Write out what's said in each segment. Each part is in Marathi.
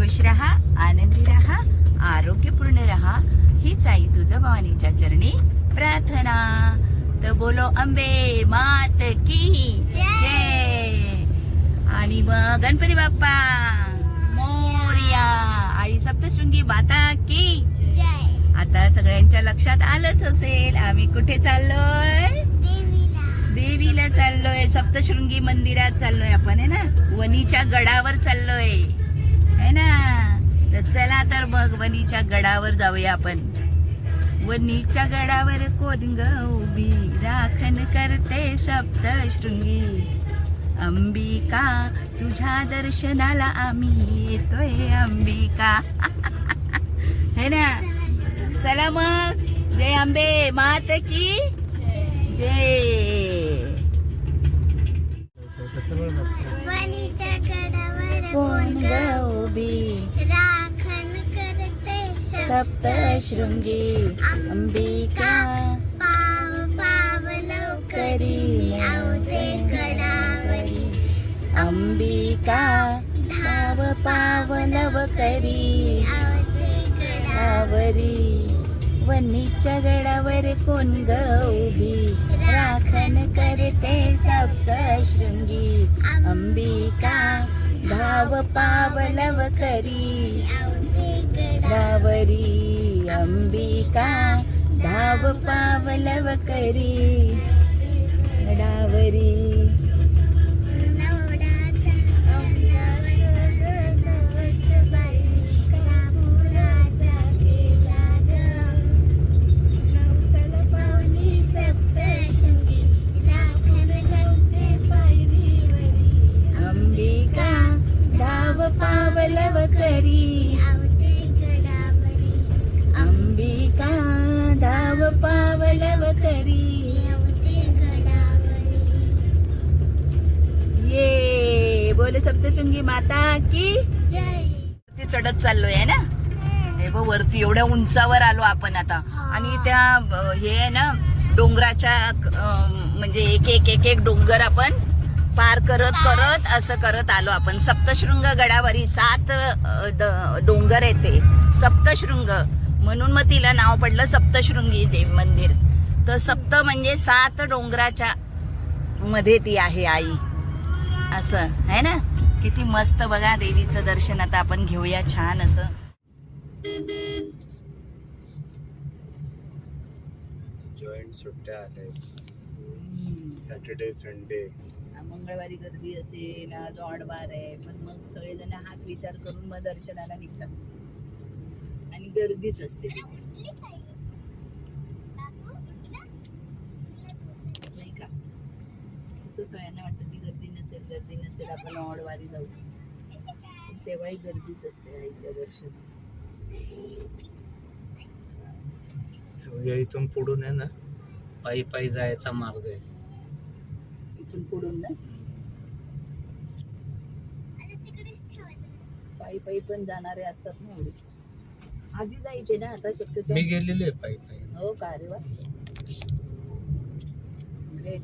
खुश रहा, आनंदी रहा, आरोग्यपूर्ण रहा, हीच आई तुझं भवानीच्या चरणी प्रार्थना. तर बोलो अंबे मात की जय. आणि मग गणपती बाप्पा मोरया. आई सप्तशृंगी माता की जय. आता सगळ्यांच्या लक्षात आलंच असेल आम्ही कुठे चाललोय. देवीला चाललोय, सप्तशृंगी मंदिरात चाललोय आपण, है ना. वणीच्या गडावर चाललोय, है ना. तर चला तर मग वणीच्या गडावर जाऊया आपण. वणीच्या गडावर कोण ग उभी, राखण करते सप्तशृंगी. अंबिका तुझ्या दर्शनाला आम्ही येतोय अंबिका. है ना. चला मग, जय अंबे मात की जय. वणीच्या गडावर कोण ग उभी, राखण करते सप्तशृंगी. अंबिका पाव पाव लवकरी करी आवते गडावरी. अंबिका धाव पावलव करी आवते आवरी. वणीच्या गडावर कोण ग उभी, राखण करते सप्तशृंगी. अंबिका धाव पावलव करी आवते गडावरी. अंबिका धाव पावलव करी गडावरी. अंबिका धाव पावलव करी. अंबिका धाव पावलव करी. ये बोले सप्तशृंगी माता की ते चढत चाललोय, है ना. हे बघ वरती एवढ्या उंचावर आलो आपण आता. आणि त्या हे आहे ना डोंगराच्या म्हणजे एक एक एक एक डोंगर आपण पार करत करत असं करत आलो आपण. सप्तशृंग गडावरी 7 डोंगर येते, सप्तशृंग म्हणून मग तिला नाव पडलं सप्तशृंगी देव मंदिर. तर सप्त म्हणजे 7 डोंगराच्या मध्ये ती आहे आई, असं है ना. किती मस्त बघा. देवीचं दर्शन आता आपण घेऊया छान असं. जॉईंट सुट्ट्या आल्या, सॅटर्डे संडे. मंगळवारी गर्दी असेल, आज ऑडवार आहे, पण मग सगळेजण हाच विचार करून मग दर्शनाला निघतात. आणि गर्दीच असते तिथे, नाही का. असं सगळ्यांना वाटतं की गर्दी नसेल आपण ऑडवारी जाऊ, तेव्हाही गर्दीच असते आईच्या दर्शन. इथून पुढून आहे ना पायी पायी जायचा मार्ग आहे. इथून पुढून ना पायी पायी पण जाणारे असतात ना एवढे. आधी जायचे ना, आता शक्यतो. मी गेलेलो आहे पायी पायी. हो का, अरे वा, ग्रेट.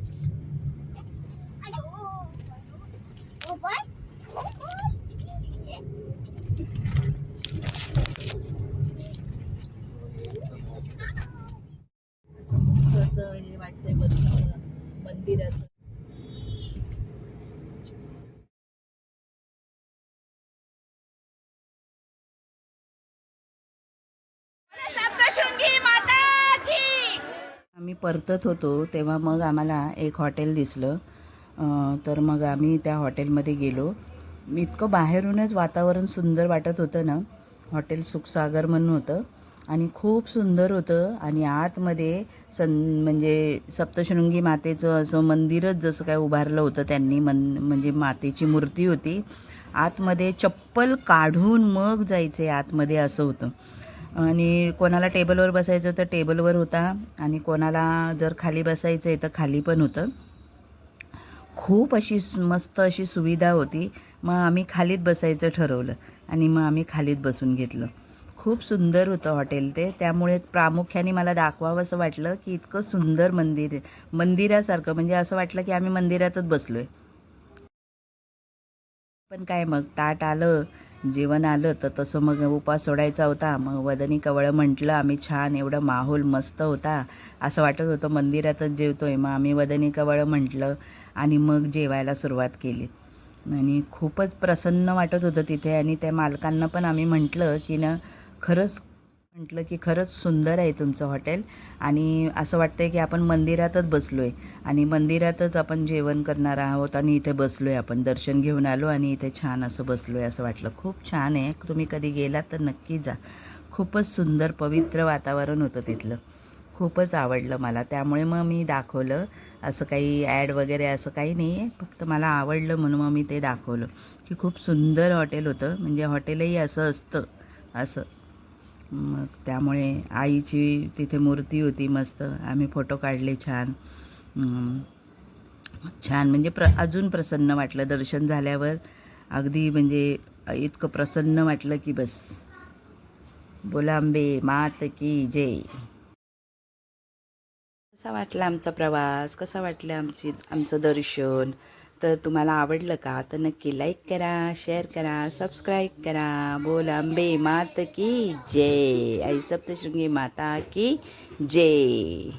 असं मस्त असं हे वाटतंय बघ मंदिराचं. आम्ही परतत होतो तेव्हा मग आम्हाला एक हॉटेल दिसलं. तर मग आम्ही त्या हॉटेलमध्ये गेलो. इतकं बाहेरूनच वातावरण सुंदर वाटत होतं ना. हॉटेल सुखसागर म्हणून होतं आणि खूप सुंदर होतं. आणि आतमध्ये म्हणजे सप्तशृंगी मातेचं असं मंदिरच जसं काय उभारलं होतं त्यांनी. म्हणजे मातेची मूर्ती होती. आतमध्ये चप्पल काढून मग जायचे आतमध्ये, असं होतं. आणि कोणाला टेबलवर बसायचं तर टेबलवर होता, आणि कोणाला जर खाली बसायचं आहे तर खाली पण होतं. खूप अशी मस्त अशी सुविधा होती. मग आम्ही खालीत बसायचं ठरवलं आणि मग आम्ही खालीत बसून घेतलं. खूप सुंदर होतं हॉटेल ते. त्यामुळे प्रामुख्याने मला दाखवावं असं वाटलं की इतकं सुंदर मंदिरासारखं, म्हणजे असं वाटलं की आम्ही मंदिरातच बसलोय. पण काय मग ताट आलं जेवण आलं तर तसं मग उपास सोडायचा होता. मग वदनी कवळं म्हटलं आम्ही छान, एवढं माहोल मस्त होता, असं वाटत होतं मंदिरातच जेवतोय. मग आम्ही वदनी कवळं म्हटलं आणि मग जेवायला सुरुवात केली. आणि खूपच प्रसन्न वाटत होतं तिथे. आणि त्या मालकांना पण आम्ही म्हटलं की खरंच सुंदर आहे तुमचं हॉटेल, आणि असं वाटतंय की आपण मंदिरातच बसलो आहे आणि मंदिरातच आपण जेवण करणार आहोत आणि इथे बसलो आहे, आपण दर्शन घेऊन आलो आणि इथे छान असं बसलो आहे असं वाटलं. खूप छान आहे, तुम्ही कधी गेलात तर नक्की जा. खूपच सुंदर पवित्र वातावरण होतं तिथलं, खूपच आवडलं मला. त्यामुळे मग मी दाखवलं. असं काही ॲड वगैरे असं काही नाही आहे, फक्त मला आवडलं म्हणून मग मी ते दाखवलं की खूप सुंदर हॉटेल होतं. म्हणजे हॉटेलही असं असतं असं. मग त्यामुळे आईची तिथे मूर्ती होती मस्त, आम्ही फोटो काढले छान. छान म्हणजे अजून प्रसन्न वाटलं दर्शन झाल्यावर. अगदी म्हणजे इतकं प्रसन्न वाटलं की बस. बोला अंबे मात की जय. कसा वाटला आमचा प्रवास, कसा वाटलं आमचं दर्शन? तर तुम्हाला आवडलं का तर नक्की लाईक करा, शेअर करा, सबस्क्राईब करा. बोल अंबे मात की जय. आई सप्तशृंगी माता की जय.